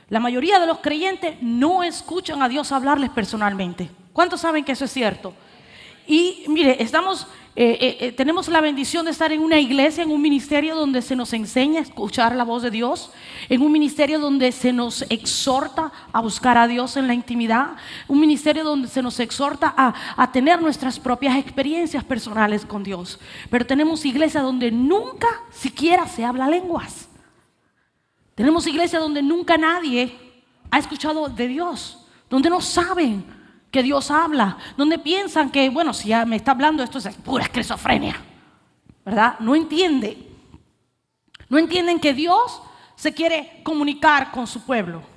La mayoría de los creyentes no escuchan a Dios hablarles personalmente. ¿Cuántos saben que eso es cierto? Y mire, tenemos la bendición de estar en una iglesia, en un ministerio donde se nos enseña a escuchar la voz de Dios, en un ministerio donde se nos exhorta a buscar a Dios en la intimidad, un ministerio donde se nos exhorta a tener nuestras propias experiencias personales con Dios. Pero tenemos iglesias donde nunca siquiera se habla lenguas. Tenemos iglesias donde nunca nadie ha escuchado de Dios, donde no saben que Dios habla, donde piensan que, bueno, si ya me está hablando, esto es pura esquizofrenia, ¿verdad? No entienden que Dios se quiere comunicar con su pueblo.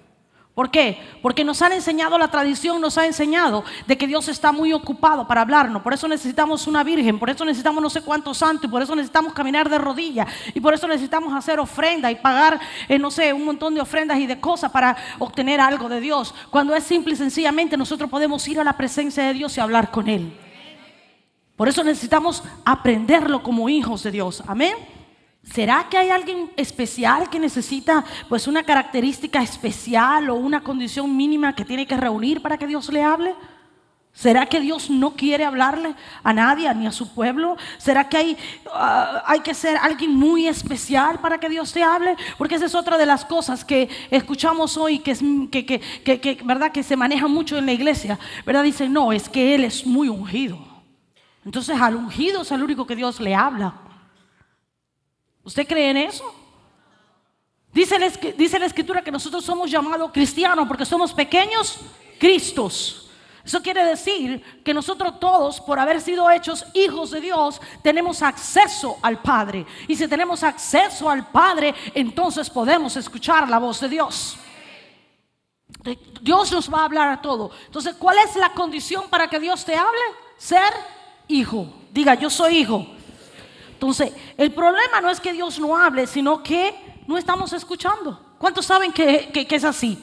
¿Por qué? Porque nos han enseñado, la tradición nos ha enseñado de que Dios está muy ocupado para hablarnos. Por eso necesitamos una virgen, por eso necesitamos no sé cuántos santos, y por eso necesitamos caminar de rodillas, y por eso necesitamos hacer ofrenda y pagar, no sé, un montón de ofrendas y de cosas para obtener algo de Dios. Cuando es simple y sencillamente nosotros podemos ir a la presencia de Dios y hablar con Él. Por eso necesitamos aprenderlo como hijos de Dios. Amén. ¿Será que hay alguien especial que necesita pues una característica especial o una condición mínima que tiene que reunir para que Dios le hable? ¿Será que Dios no quiere hablarle a nadie, ni a su pueblo? ¿Será que hay que ser alguien muy especial para que Dios te hable? Porque esa es otra de las cosas que escuchamos hoy, ¿verdad? Que se maneja mucho en la iglesia, ¿verdad? Dicen, no, es que Él es muy ungido. Entonces al ungido es al único que Dios le habla. ¿Usted cree en eso? Dice la Escritura que nosotros somos llamados cristianos porque somos pequeños Cristos. Eso quiere decir que nosotros todos, por haber sido hechos hijos de Dios, tenemos acceso al Padre. Y si tenemos acceso al Padre, entonces podemos escuchar la voz de Dios. Dios nos va a hablar a todo. Entonces, ¿cuál es la condición para que Dios te hable? Ser hijo. Diga, yo soy hijo. Entonces, el problema no es que Dios no hable, sino que no estamos escuchando. ¿Cuántos saben que es así?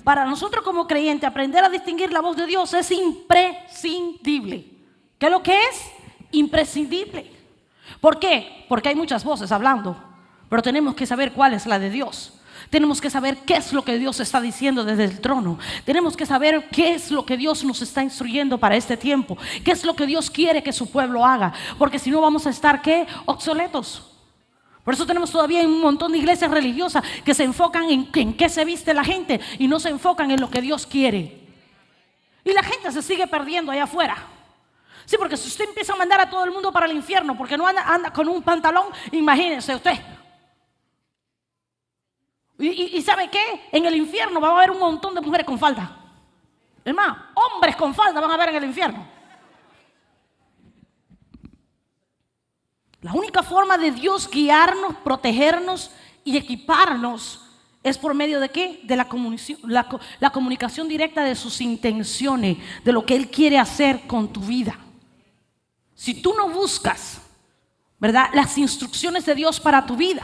Para nosotros como creyentes, aprender a distinguir la voz de Dios es imprescindible. ¿Qué es lo que es? Imprescindible. ¿Por qué? Porque hay muchas voces hablando, pero tenemos que saber cuál es la de Dios. Tenemos que saber qué es lo que Dios está diciendo desde el trono. Tenemos que saber qué es lo que Dios nos está instruyendo para este tiempo. Qué es lo que Dios quiere que su pueblo haga. Porque si no vamos a estar, ¿qué? Obsoletos. Por eso tenemos todavía un montón de iglesias religiosas que se enfocan en qué se viste la gente y no se enfocan en lo que Dios quiere. Y la gente se sigue perdiendo allá afuera. Sí, porque si usted empieza a mandar a todo el mundo para el infierno porque no anda con un pantalón, imagínense usted. ¿Y sabe qué? En el infierno va a haber un montón de mujeres con falda. Es más, hombres con falda van a haber en el infierno. La única forma de Dios guiarnos, protegernos y equiparnos es por medio de ¿qué? De la comunicación directa de sus intenciones, de lo que Él quiere hacer con tu vida. Si tú no buscas, ¿verdad?, las instrucciones de Dios para tu vida,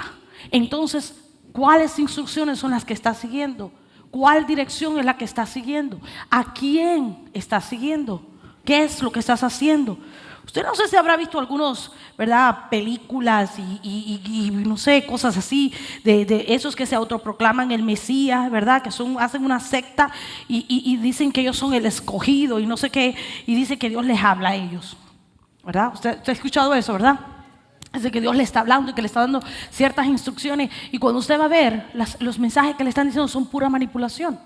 entonces ¿cuáles instrucciones son las que estás siguiendo? ¿Cuál dirección es la que estás siguiendo? ¿A quién estás siguiendo? ¿Qué es lo que estás haciendo? Usted no sé si habrá visto algunos, ¿verdad?, películas y no sé, cosas así de esos que se autoproclaman el Mesías, ¿verdad?, que hacen una secta y dicen que ellos son el escogido y no sé qué, y dice que Dios les habla a ellos, ¿verdad? ¿Usted ha escuchado eso, verdad? Es de que Dios le está hablando y que le está dando ciertas instrucciones, y cuando usted va a ver los mensajes que le están diciendo son pura manipulación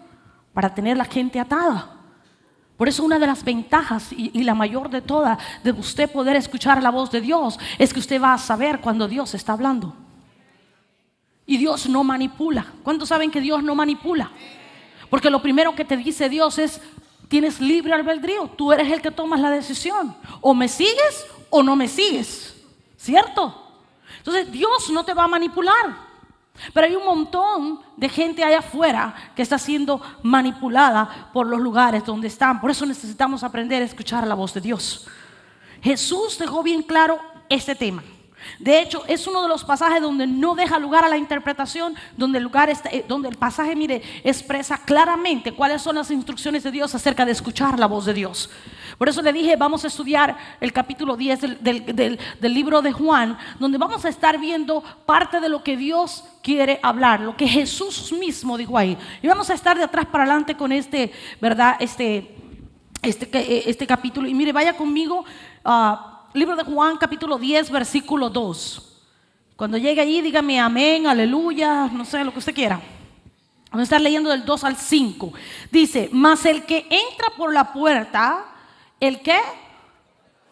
para tener la gente atada. Por eso una de las ventajas y la mayor de todas de usted poder escuchar la voz de Dios es que usted va a saber cuando Dios está hablando. Y Dios no manipula. ¿Cuántos saben que Dios no manipula? Porque lo primero que te dice Dios es: tienes libre albedrío, tú eres el que tomas la decisión. O me sigues o no me sigues. ¿Cierto? Entonces Dios no te va a manipular. Pero hay un montón de gente allá afuera que está siendo manipulada por los lugares donde están. Por eso necesitamos aprender a escuchar la voz de Dios. Jesús dejó bien claro este tema. De hecho, es uno de los pasajes donde no deja lugar a la interpretación, donde donde el pasaje, mire, expresa claramente cuáles son las instrucciones de Dios acerca de escuchar la voz de Dios. Por eso le dije, vamos a estudiar el capítulo 10 del libro de Juan, donde vamos a estar viendo parte de lo que Dios quiere hablar, lo que Jesús mismo dijo ahí. Y vamos a estar de atrás para adelante con ¿verdad? Este capítulo. Y mire, vaya conmigo libro de Juan, capítulo 10, versículo 2. Cuando llegue allí, dígame amén, aleluya, no sé, lo que usted quiera. Vamos a estar leyendo del 2 al 5. Dice, mas el que entra por la puerta, ¿el qué?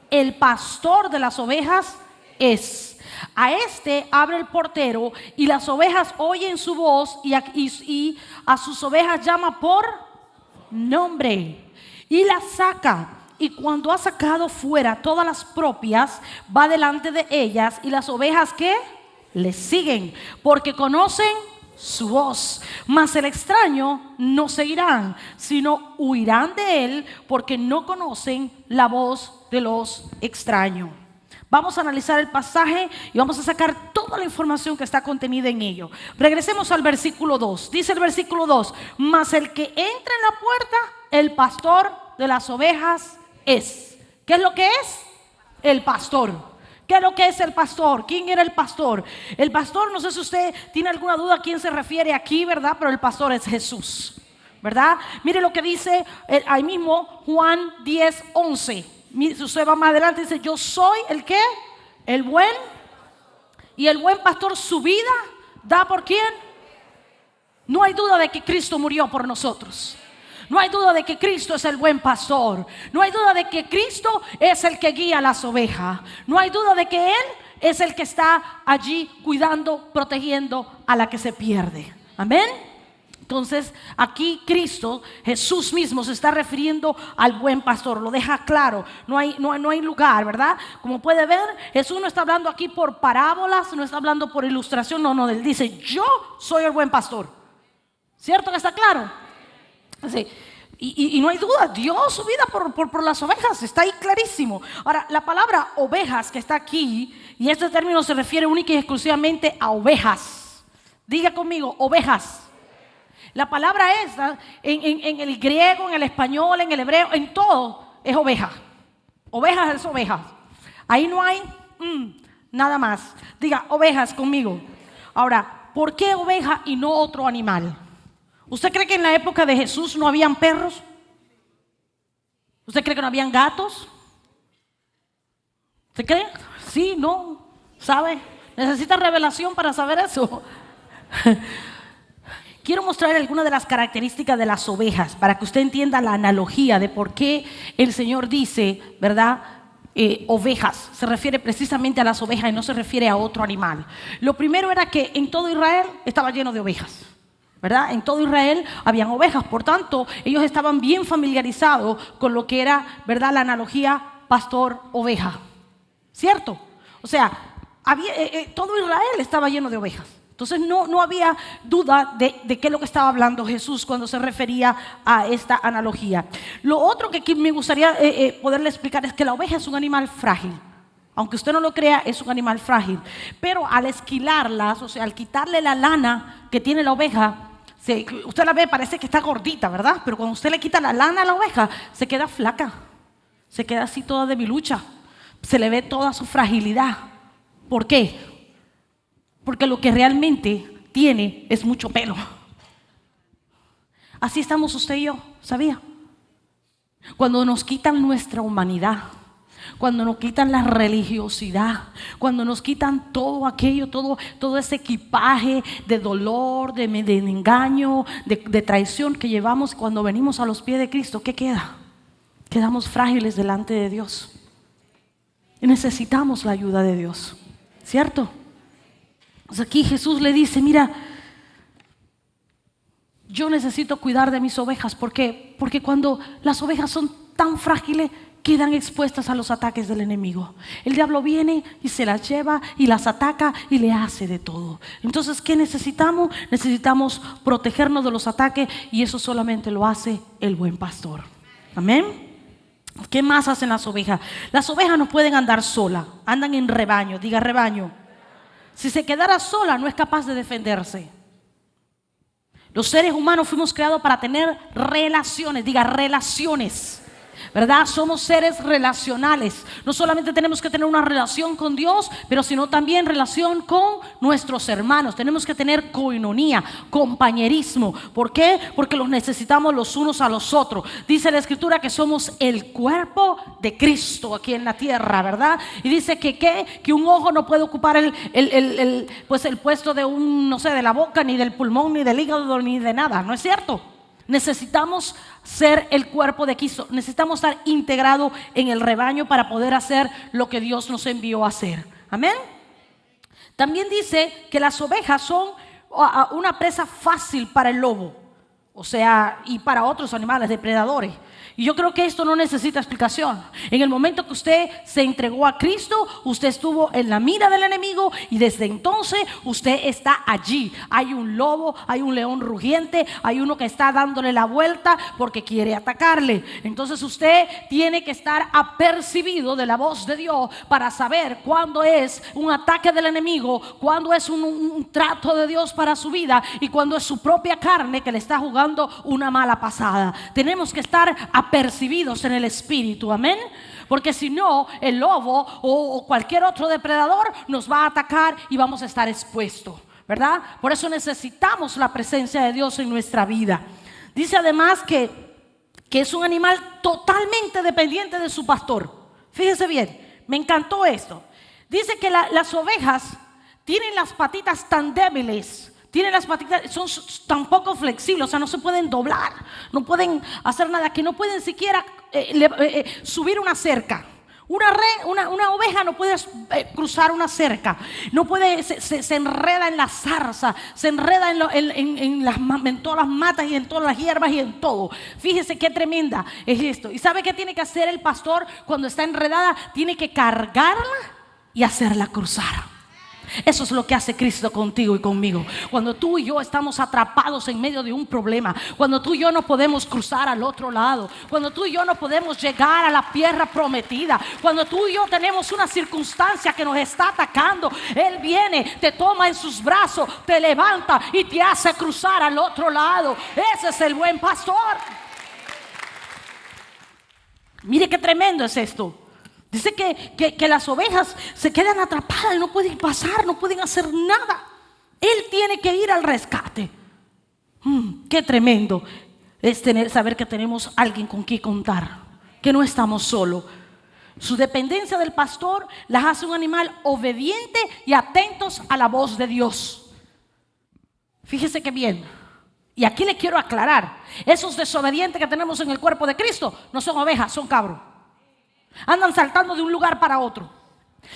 El pastor de las ovejas es. A este abre el portero y las ovejas oyen su voz y a sus ovejas llama por nombre y las saca. Y cuando ha sacado fuera todas las propias, va delante de ellas y las ovejas ¿qué? Le siguen, porque conocen su voz. Mas el extraño no seguirán, sino huirán de él, porque no conocen la voz de los extraños. Vamos a analizar el pasaje y vamos a sacar toda la información que está contenida en ello. Regresemos al versículo 2. Dice el versículo 2, mas el que entra en la puerta, el pastor de las ovejas es. ¿Qué es lo que es? El pastor. ¿Qué es lo que es el pastor? ¿Quién era el pastor? El pastor, no sé si usted tiene alguna duda a quién se refiere aquí, ¿verdad? Pero el pastor es Jesús, ¿verdad? Mire lo que dice ahí mismo Juan 10, 11. Si usted va más adelante, dice, yo soy el ¿qué? El buen. Y el buen pastor su vida da ¿por quién? No hay duda de que Cristo murió por nosotros. No hay duda de que Cristo es el buen pastor. No hay duda de que Cristo es el que guía las ovejas. No hay duda de que Él es el que está allí cuidando, protegiendo a la que se pierde. Amén. Entonces aquí Cristo, Jesús mismo se está refiriendo al buen pastor. Lo deja claro. No hay lugar, ¿verdad? Como puede ver, Jesús no está hablando aquí por parábolas, no está hablando por ilustración. No, Él dice, yo soy el buen pastor. ¿Cierto que está claro? Sí. Y no hay duda, dio su vida por las ovejas, está ahí clarísimo. Ahora, la palabra ovejas que está aquí, y este término se refiere única y exclusivamente a ovejas. Diga conmigo, ovejas. La palabra esta, en el griego, en el español, en el hebreo, en todo, es oveja. Ovejas es ovejas. Ahí no hay nada más. Diga, ovejas conmigo. Ahora, ¿por qué oveja y no otro animal? ¿Usted cree que en la época de Jesús no habían perros? ¿Usted cree que no habían gatos? ¿Usted cree? Sí, no, ¿sabe? Necesita revelación para saber eso. Quiero mostrar algunas de las características de las ovejas para que usted entienda la analogía de por qué el Señor dice, ¿verdad? Ovejas, se refiere precisamente a las ovejas y no se refiere a otro animal. Lo primero era que en todo Israel estaba lleno de ovejas. ¿Verdad? En todo Israel habían ovejas, por tanto, ellos estaban bien familiarizados con lo que era, ¿verdad? La analogía pastor-oveja, ¿cierto? O sea, todo Israel estaba lleno de ovejas. Entonces no había duda de qué es lo que estaba hablando Jesús cuando se refería a esta analogía. Lo otro que me gustaría poderle explicar es que la oveja es un animal frágil. Aunque usted no lo crea, es un animal frágil. Pero al esquilarlas, o sea, al quitarle la lana que tiene la oveja, usted la ve, parece que está gordita, ¿verdad? Pero cuando usted le quita la lana a la oveja, se queda flaca, se queda así toda debilucha, se le ve toda su fragilidad. ¿Por qué? Porque lo que realmente tiene es mucho pelo. Así estamos usted y yo, ¿sabía? Cuando nos quitan nuestra humanidad, cuando nos quitan la religiosidad, cuando nos quitan todo aquello, todo ese equipaje de dolor, de engaño, de traición que llevamos cuando venimos a los pies de Cristo, ¿qué queda? Quedamos frágiles delante de Dios. Y necesitamos la ayuda de Dios, ¿cierto? Pues aquí Jesús le dice, mira, yo necesito cuidar de mis ovejas. ¿Por qué? Porque cuando las ovejas son tan frágiles, quedan expuestas a los ataques del enemigo. El diablo viene y se las lleva y las ataca y le hace de todo. Entonces, ¿qué necesitamos? Necesitamos protegernos de los ataques y eso solamente lo hace el buen pastor. Amén. ¿Qué más hacen las ovejas? Las ovejas no pueden andar solas, andan en rebaño, diga rebaño. Si se quedara sola, no es capaz de defenderse. Los seres humanos fuimos creados para tener relaciones, diga relaciones. ¿Verdad? Somos seres relacionales. No solamente tenemos que tener una relación con Dios, pero sino también relación con nuestros hermanos. Tenemos que tener coinonía, compañerismo. ¿Por qué? Porque los necesitamos los unos a los otros. Dice la Escritura que somos el cuerpo de Cristo aquí en la tierra, ¿verdad? Y dice que un ojo no puede ocupar el puesto de no sé, de la boca, ni del pulmón, ni del hígado, ni de nada. ¿No es cierto? Necesitamos ser el cuerpo de Cristo. Necesitamos estar integrados en el rebaño para poder hacer lo que Dios nos envió a hacer. Amén. También dice que las ovejas son una presa fácil para el lobo, o sea, y para otros animales depredadores. Y yo creo que esto no necesita explicación. En el momento que usted se entregó a Cristo, usted estuvo en la mira del enemigo y desde entonces usted está allí. Hay un lobo, hay un león rugiente, hay uno que está dándole la vuelta porque quiere atacarle. Entonces usted tiene que estar apercibido de la voz de Dios para saber cuándo es un ataque del enemigo, cuándo es un trato de Dios para su vida y cuándo es su propia carne que le está jugando una mala pasada. Tenemos que estar apercibidos en el espíritu, amén. Porque si no, el lobo o cualquier otro depredador nos va a atacar y vamos a estar expuestos, ¿verdad? Por eso necesitamos la presencia de Dios en nuestra vida. Dice además que es un animal totalmente dependiente de su pastor. Fíjese bien, me encantó esto. Dice que las ovejas tienen las patitas tan débiles, tienen las patitas, son tan poco flexibles, o sea, no se pueden doblar, no pueden hacer nada, que no pueden siquiera subir una cerca. Una oveja no puede cruzar una cerca, no puede, se enreda en la zarza, se enreda en todas las matas y en todas las hierbas y en todo. Fíjese qué tremenda es esto. ¿Y sabe qué tiene que hacer el pastor cuando está enredada? Tiene que cargarla y hacerla cruzar. Eso es lo que hace Cristo contigo y conmigo. Cuando tú y yo estamos atrapados en medio de un problema, cuando tú y yo no podemos cruzar al otro lado, cuando tú y yo no podemos llegar a la tierra prometida, cuando tú y yo tenemos una circunstancia que nos está atacando, Él viene, te toma en sus brazos, te levanta y te hace cruzar al otro lado. Ese es el buen pastor. Mire qué tremendo es esto. Dice que las ovejas se quedan atrapadas y no pueden pasar, no pueden hacer nada. Él tiene que ir al rescate. Qué tremendo es saber que tenemos alguien con quien contar, que no estamos solos. Su dependencia del pastor las hace un animal obediente y atentos a la voz de Dios. Fíjese que bien. Y aquí le quiero aclarar, esos desobedientes que tenemos en el cuerpo de Cristo no son ovejas, son cabros. Andan saltando de un lugar para otro.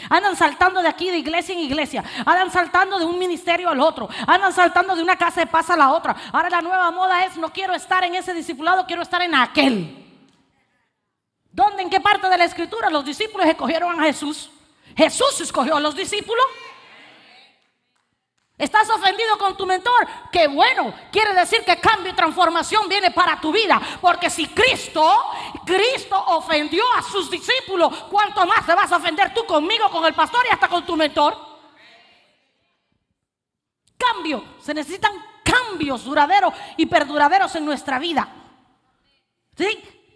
Andan saltando de aquí de iglesia en iglesia. Andan saltando de un ministerio al otro. Andan saltando de una casa de paz a la otra. Ahora la nueva moda es: no quiero estar en ese discipulado, quiero estar en aquel. ¿Dónde, en qué parte de la escritura los discípulos escogieron a Jesús? Jesús escogió a los discípulos. ¿Estás ofendido con tu mentor? ¡Qué bueno! Quiere decir que cambio y transformación viene para tu vida. Porque si Cristo ofendió a sus discípulos, ¿cuánto más te vas a ofender tú conmigo, con el pastor y hasta con tu mentor? Cambio. Se necesitan cambios duraderos y perduraderos en nuestra vida. ¿Sí?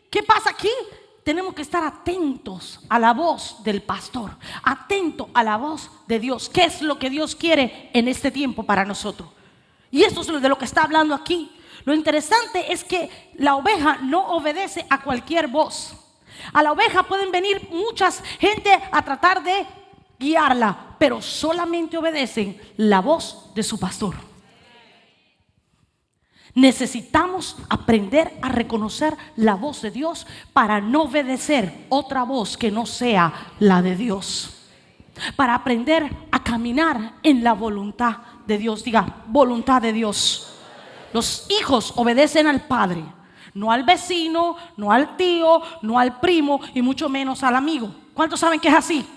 ¿Qué pasa aquí? Tenemos que estar atentos a la voz del pastor, atentos a la voz de Dios. ¿Qué es lo que Dios quiere en este tiempo para nosotros? Y esto es de lo que está hablando aquí. Lo interesante es que la oveja no obedece a cualquier voz. A la oveja pueden venir muchas gente a tratar de guiarla, pero solamente obedecen la voz de su pastor. Necesitamos aprender a reconocer la voz de Dios para no obedecer otra voz que no sea la de Dios. Para aprender a caminar en la voluntad de Dios. Diga, voluntad de Dios. Los hijos obedecen al padre, no al vecino, no al tío, no al primo y mucho menos al amigo. ¿Cuántos saben que es así?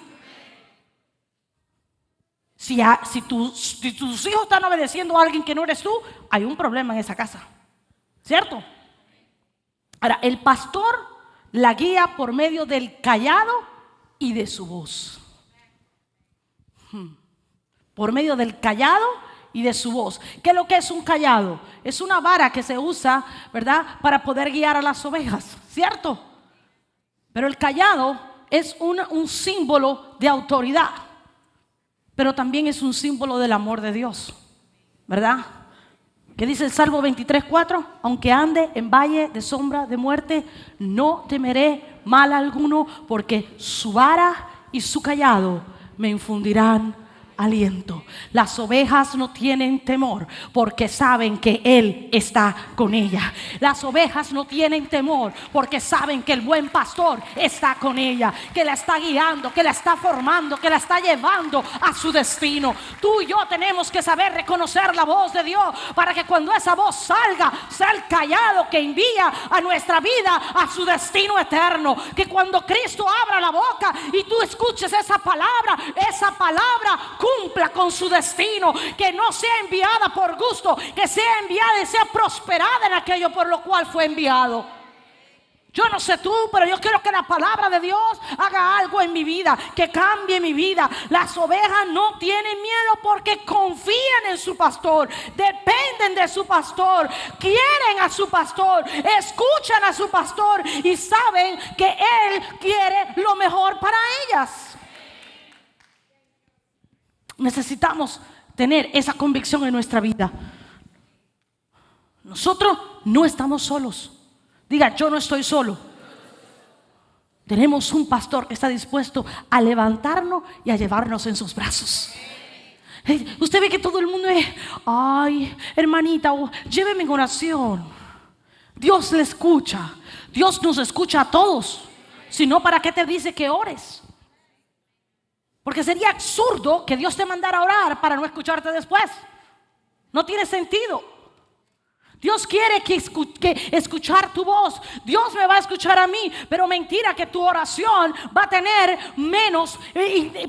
Si tus hijos están obedeciendo a alguien que no eres tú, hay un problema en esa casa, ¿cierto? Ahora, el pastor la guía por medio del cayado y de su voz. Por medio del cayado y de su voz. ¿Qué es lo que es un cayado? Es una vara que se usa, ¿verdad?, para poder guiar a las ovejas, ¿cierto? Pero el cayado es un símbolo de autoridad, pero también es un símbolo del amor de Dios, ¿verdad? ¿Qué dice el Salmo 23:4? Aunque ande en valle de sombra de muerte, no temeré mal alguno, porque su vara y su cayado me infundirán aliento. Las ovejas no tienen temor porque saben que Él está con ella. Las ovejas no tienen temor porque saben que el buen pastor está con ella, que la está guiando, que la está formando, que la está llevando a su destino. Tú y yo tenemos que saber reconocer la voz de Dios para que cuando esa voz salga, sea el cayado que envía a nuestra vida a su destino eterno. Que cuando Cristo abra la boca y tú escuches esa palabra cumpla con su destino, que no sea enviada por gusto, que sea enviada y sea prosperada en aquello por lo cual fue enviado. Yo no sé tú, pero yo quiero que la palabra de Dios haga algo en mi vida, que cambie mi vida. Las ovejas no tienen miedo porque confían en su pastor, dependen de su pastor, quieren a su pastor, escuchan a su pastor y saben que Él quiere lo mejor para ellas. Necesitamos tener esa convicción en nuestra vida. Nosotros no estamos solos. Diga, yo no estoy solo. Tenemos un pastor que está dispuesto a levantarnos y a llevarnos en sus brazos. Usted ve que todo el mundo es, ay, hermanita, lléveme en oración. Dios le escucha. Dios nos escucha a todos. Si no, ¿para qué te dice que ores? Porque sería absurdo que Dios te mandara a orar para no escucharte después. No tiene sentido. Dios quiere que escuchar tu voz. Dios me va a escuchar a mí, pero mentira que tu oración va a tener menos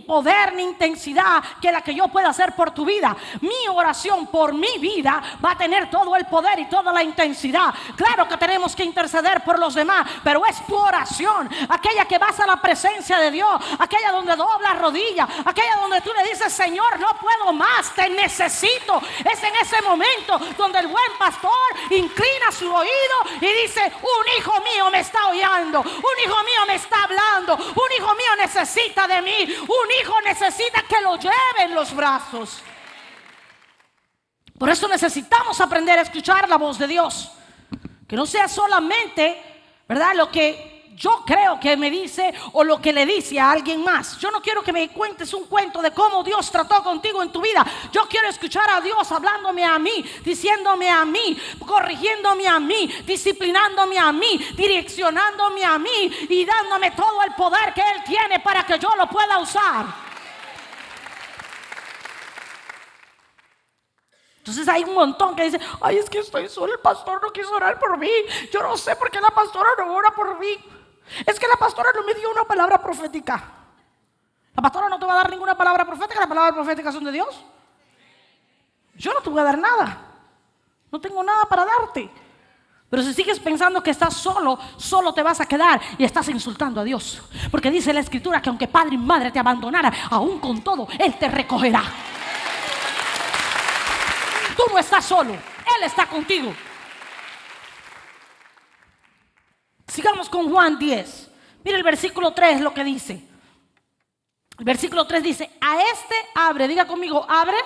poder ni intensidad que la que yo pueda hacer por tu vida. Mi oración por mi vida va a tener todo el poder y toda la intensidad. Claro que tenemos que interceder por los demás, pero es tu oración, aquella que vas a la presencia de Dios, aquella donde doblas rodillas, aquella donde tú le dices, Señor, no puedo más, te necesito. Es en ese momento donde el buen pastor inclina su oído y dice, un hijo mío me está oyendo, un hijo mío me está hablando, un hijo mío necesita de mí, un hijo necesita que lo lleve en los brazos. Por eso necesitamos aprender a escuchar la voz de Dios, que no sea solamente, ¿verdad?, lo que yo creo que me dice o lo que le dice a alguien más. Yo no quiero que me cuentes un cuento de cómo Dios trató contigo en tu vida. Yo quiero escuchar a Dios hablándome a mí, diciéndome a mí, corrigiéndome a mí, disciplinándome a mí, direccionándome a mí y dándome todo el poder que Él tiene para que yo lo pueda usar. Entonces hay un montón que dice, ay, es que estoy solo, el pastor no quiso orar por mí. Yo no sé por qué la pastora no ora por mí. Es que la pastora no me dio una palabra profética. La pastora no te va a dar ninguna palabra profética. Las palabras proféticas son de Dios. Yo no te voy a dar nada. No tengo nada para darte. Pero si sigues pensando que estás solo, solo te vas a quedar y estás insultando a Dios. Porque dice la Escritura que aunque padre y madre te abandonara, aún con todo Él te recogerá. Tú no estás solo, Él está contigo. Sigamos con Juan 10. Mira el versículo 3 lo que dice. El versículo 3 dice, a este abre, diga conmigo, abre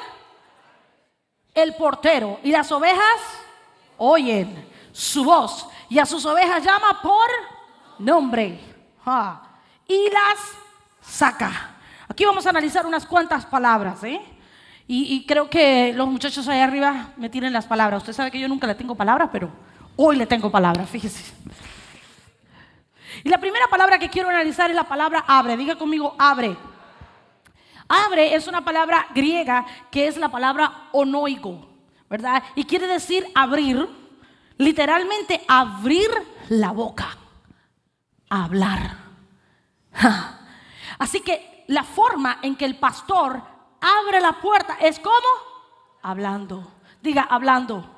el portero, y las ovejas oyen su voz, y a sus ovejas llama por nombre, y las saca. Aquí vamos a analizar unas cuantas palabras, y creo que los muchachos allá arriba me tienen las palabras. Usted sabe que yo nunca le tengo palabras, pero hoy le tengo palabras, fíjese. Y la primera palabra que quiero analizar es la palabra abre. Diga conmigo, abre. Abre es una palabra griega que es la palabra onoigo, ¿verdad? Y quiere decir abrir, literalmente abrir la boca, hablar. Así que la forma en que el pastor abre la puerta es como hablando. Diga, hablando.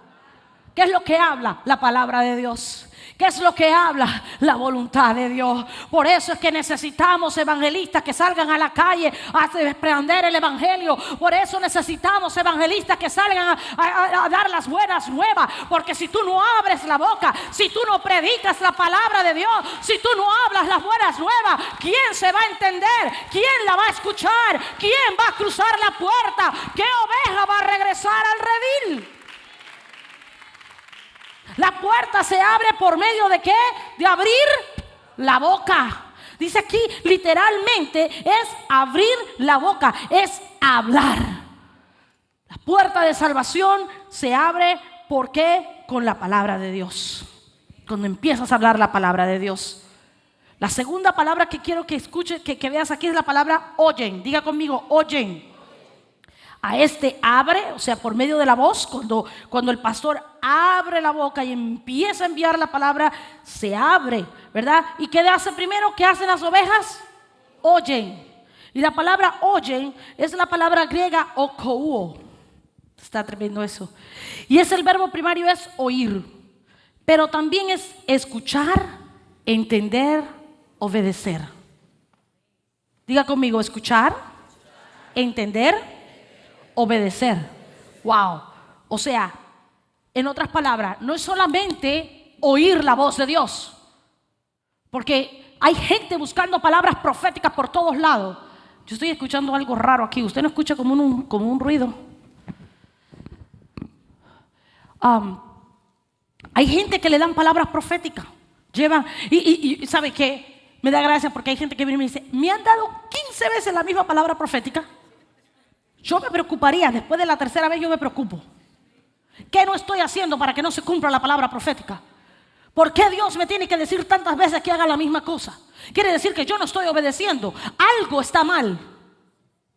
¿Qué es lo que habla? La palabra de Dios. ¿Qué es lo que habla? La voluntad de Dios. Por eso es que necesitamos evangelistas que salgan a la calle a desprender el evangelio. Por eso necesitamos evangelistas que salgan a dar las buenas nuevas. Porque si tú no abres la boca, si tú no predicas la palabra de Dios, si tú no hablas las buenas nuevas, ¿quién se va a entender? ¿Quién la va a escuchar? ¿Quién va a cruzar la puerta? ¿Qué oveja va a regresar al redil? La puerta se abre por medio de ¿qué? De abrir la boca. Dice aquí literalmente es abrir la boca, es hablar. La puerta de salvación se abre ¿por qué? Con la palabra de Dios. Cuando empiezas a hablar la palabra de Dios. La segunda palabra que quiero que escuches, que veas aquí es la palabra oyen. Diga conmigo, oyen. A este abre, o sea, por medio de la voz, cuando el pastor abre la boca y empieza a enviar la palabra, se abre, ¿verdad? ¿Y qué hace primero? ¿Qué hacen las ovejas? Oyen. Y la palabra oyen es la palabra griega okouo. Está tremendo eso. Y el verbo primario es oír, pero también es escuchar, entender, obedecer. Diga conmigo, escuchar, entender, obedecer. Wow. O sea, en otras palabras, no es solamente oír la voz de Dios, porque hay gente buscando palabras proféticas por todos lados. Yo estoy escuchando algo raro aquí. ¿Usted no escucha como un ruido? Hay gente que le dan palabras proféticas. Llevan, y ¿sabe qué? Me da gracia porque hay gente que viene y me dice, me han dado 15 veces la misma palabra profética. Yo me preocuparía, después de la tercera vez yo me preocupo. ¿Qué no estoy haciendo para que no se cumpla la palabra profética? ¿Por qué Dios me tiene que decir tantas veces que haga la misma cosa? Quiere decir que yo no estoy obedeciendo. Algo está mal.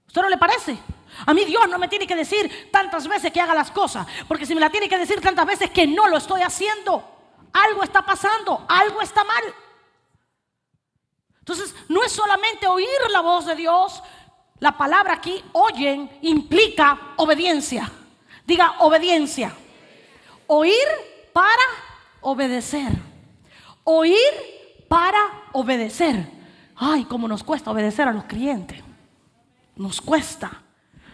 ¿Usted no le parece? A mí Dios no me tiene que decir tantas veces que haga las cosas, porque si me la tiene que decir tantas veces que no lo estoy haciendo, algo está pasando, algo está mal. Entonces no es solamente oír la voz de Dios. La palabra aquí, oyen, implica obediencia. Diga obediencia. Oír para obedecer. Oír para obedecer. Ay, cómo nos cuesta obedecer a los creyentes. Nos cuesta.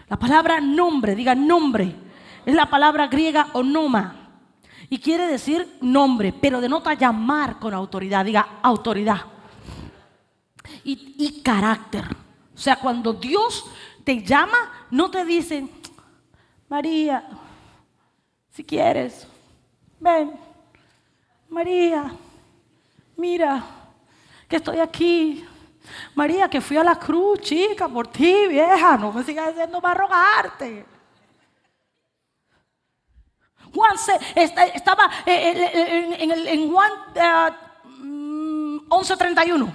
La palabra nombre, diga nombre, es la palabra griega onoma. Y quiere decir nombre, pero denota llamar con autoridad. Diga autoridad. Y carácter. O sea, cuando Dios te llama, no te dice, María, si quieres, ven. María, mira, que estoy aquí. María, que fui a la cruz, chica, por ti, vieja. No me sigas diciendo para rogarte. Juan estaba en Juan 11:31.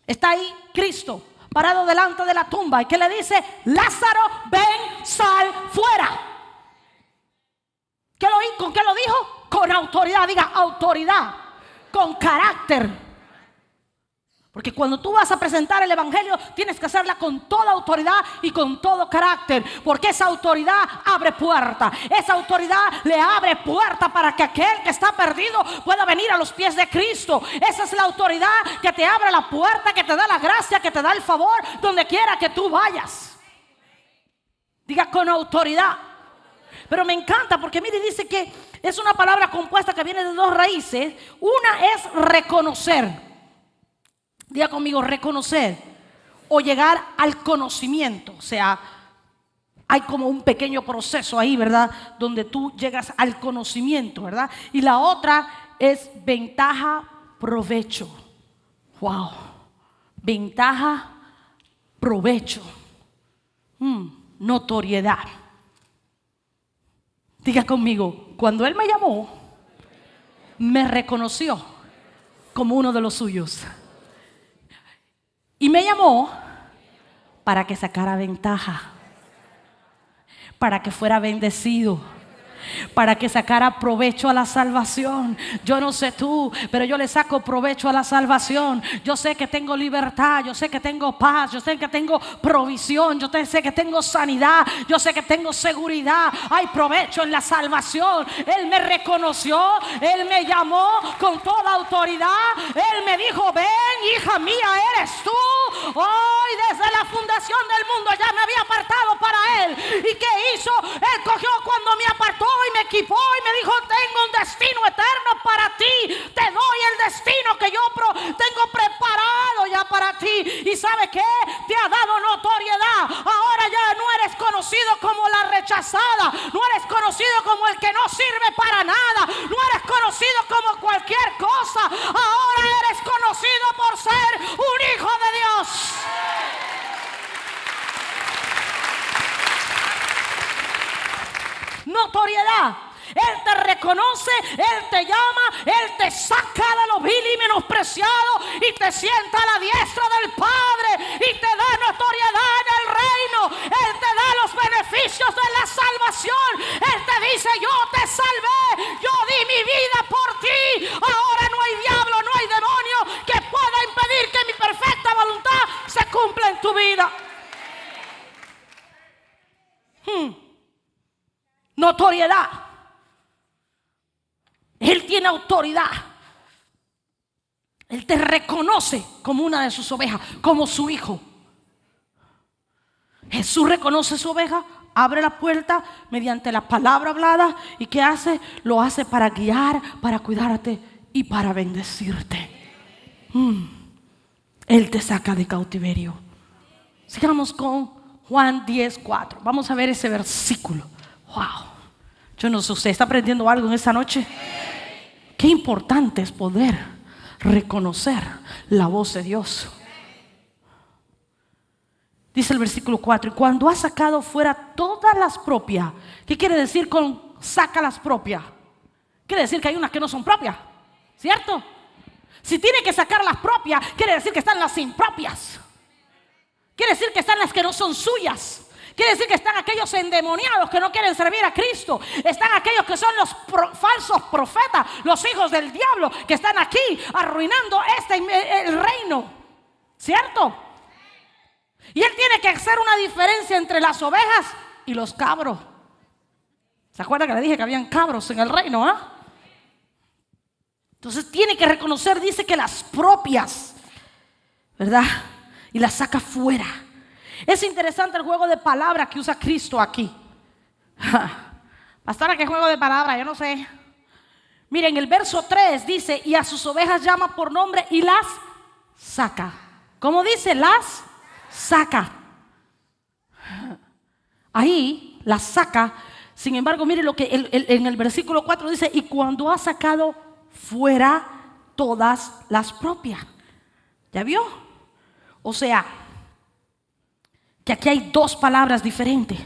Está ahí Cristo parado delante de la tumba y que le dice, Lázaro, ven, sal fuera. ¿Con qué lo dijo? Con autoridad. Diga autoridad, con carácter. Porque cuando tú vas a presentar el evangelio tienes que hacerla con toda autoridad y con todo carácter, porque esa autoridad abre puerta. Esa autoridad le abre puerta para que aquel que está perdido pueda venir a los pies de Cristo. Esa es la autoridad que te abre la puerta, que te da la gracia, que te da el favor donde quiera que tú vayas. Diga con autoridad. Pero me encanta porque mire, dice que es una palabra compuesta que viene de dos raíces. Una es reconocer. Diga conmigo, reconocer o llegar al conocimiento. O sea, hay como un pequeño proceso ahí, ¿verdad? Donde tú llegas al conocimiento, ¿verdad? Y la otra es ventaja, provecho. Wow. Ventaja, provecho. Notoriedad. Diga conmigo, cuando Él me llamó, me reconoció como uno de los suyos. Y me llamó para que sacara ventaja, para que fuera bendecido, para que sacara provecho a la salvación. Yo no sé tú, pero yo le saco provecho a la salvación. Yo sé que tengo libertad, yo sé que tengo paz, yo sé que tengo provisión, yo sé que tengo sanidad, yo sé que tengo seguridad. Hay provecho en la salvación. Él me reconoció, Él me llamó con toda autoridad. Él me dijo: ven, hija mía, eres tú. Hoy desde la fundación del mundo ya me había apartado para Él. ¿Y qué hizo? Él cogió cuando me apartó y me equipó y me dijo: tengo un destino eterno para ti. Te doy el destino que yo tengo preparado ya para ti. ¿Y sabe qué? Te ha dado notoriedad. Ahora ya no eres conocido como la rechazada, no eres conocido como el que no sirve para nada, no eres conocido como cualquier cosa. Ahora eres conocido por ser un hijo de Dios. Notoriedad. Él te reconoce, Él te llama, Él te saca de lo vil y menospreciado y te sienta a la diestra del Padre y te da notoriedad en el reino. Él te da los beneficios de la salvación. Él te dice: yo te salvé, yo di mi vida por ti. Ahora no hay diablo, no hay demonio que pueda impedir que mi perfecta voluntad se cumpla en tu vida. Notoriedad. Él tiene autoridad. Él te reconoce como una de sus ovejas, como su hijo. Jesús reconoce su oveja, abre la puerta mediante la palabra hablada. ¿Y qué hace? Lo hace para guiar, para cuidarte y para bendecirte. Él te saca de cautiverio. Sigamos con Juan 10:4. Vamos a ver ese versículo. Wow. Yo no sé, ¿usted está aprendiendo algo en esta noche? Qué importante es poder reconocer la voz de Dios. Dice el versículo 4: y cuando ha sacado fuera todas las propias. ¿Qué quiere decir con saca las propias? Quiere decir que hay unas que no son propias, ¿cierto? Si tiene que sacar las propias, quiere decir que están las impropias. Quiere decir que están las que no son suyas. Quiere decir que están aquellos endemoniados que no quieren servir a Cristo. Están aquellos que son los falsos profetas, los hijos del diablo, que están aquí arruinando el reino, ¿cierto? Y Él tiene que hacer una diferencia entre las ovejas y los cabros. ¿Se acuerda que le dije que habían cabros en el reino? Entonces tiene que reconocer, dice que las propias, ¿verdad? Y las saca fuera. Es interesante el juego de palabras que usa Cristo aquí. Pastora, ¿qué juego de palabras? Yo no sé. Miren, el verso 3 dice: y a sus ovejas llama por nombre y las saca. ¿Cómo dice? Las saca. Ahí las saca. Sin embargo, miren lo que en el versículo 4 dice: y cuando ha sacado fuera todas las propias. ¿Ya vio? O sea, que aquí hay dos palabras diferentes.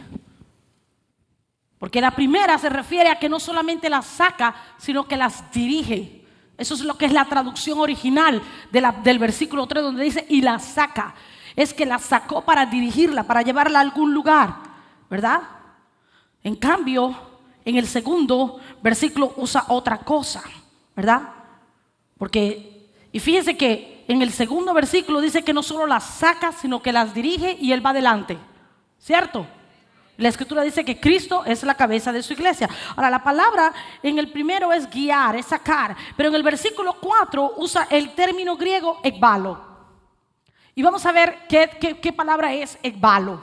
Porque la primera se refiere a que no solamente las saca, sino que las dirige. Eso es lo que es la traducción original del versículo 3, donde dice: y las saca. Es que las sacó para dirigirla, para llevarla a algún lugar, ¿verdad? En cambio, en el segundo versículo usa otra cosa, ¿verdad? Y fíjense que en el segundo versículo dice que no solo las saca, sino que las dirige y Él va adelante, ¿cierto? La escritura dice que Cristo es la cabeza de su iglesia. Ahora, la palabra en el primero es guiar, es sacar, pero en el versículo 4 usa el término griego ekbalo. Y vamos a ver qué palabra es ekbalo,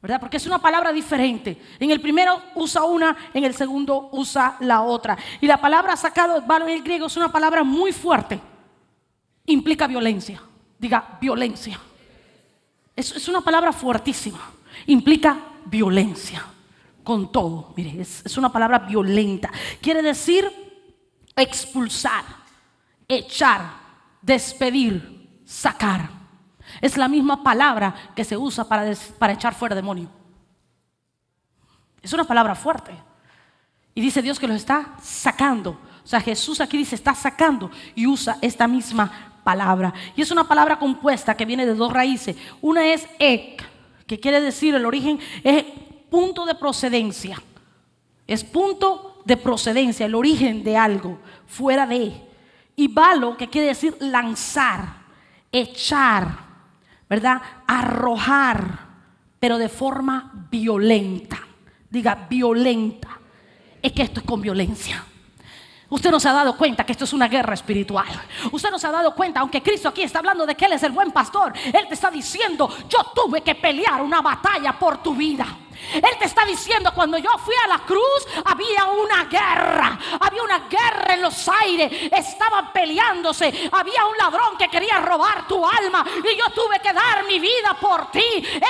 ¿verdad? Porque es una palabra diferente. En el primero usa una, en el segundo usa la otra. Y la palabra sacado, ekbalo, en el griego es una palabra muy fuerte. Implica violencia. Diga, violencia. Es una palabra fuertísima. Implica violencia. Con todo. Mire, es una palabra violenta. Quiere decir expulsar, echar, despedir, sacar. Es la misma palabra que se usa para echar fuera demonios. Es una palabra fuerte. Y dice Dios que los está sacando. O sea, Jesús aquí dice está sacando y usa esta misma palabra. Y es una palabra compuesta que viene de dos raíces. Una es ek, que quiere decir, el origen es punto de procedencia. Es punto de procedencia, el origen de algo, fuera de. Y balo, que quiere decir lanzar, echar, ¿verdad? Arrojar, pero de forma violenta. Diga, violenta. Es que esto es con violencia. Usted no se ha dado cuenta que esto es una guerra espiritual. Usted no se ha dado cuenta, aunque Cristo aquí está hablando de que Él es el buen pastor, Él te está diciendo, yo tuve que pelear una batalla por tu vida. Él te está diciendo, cuando yo fui a la cruz había una guerra en los aires, estaban peleándose, había un ladrón que quería robar tu alma y yo tuve que dar mi vida por ti.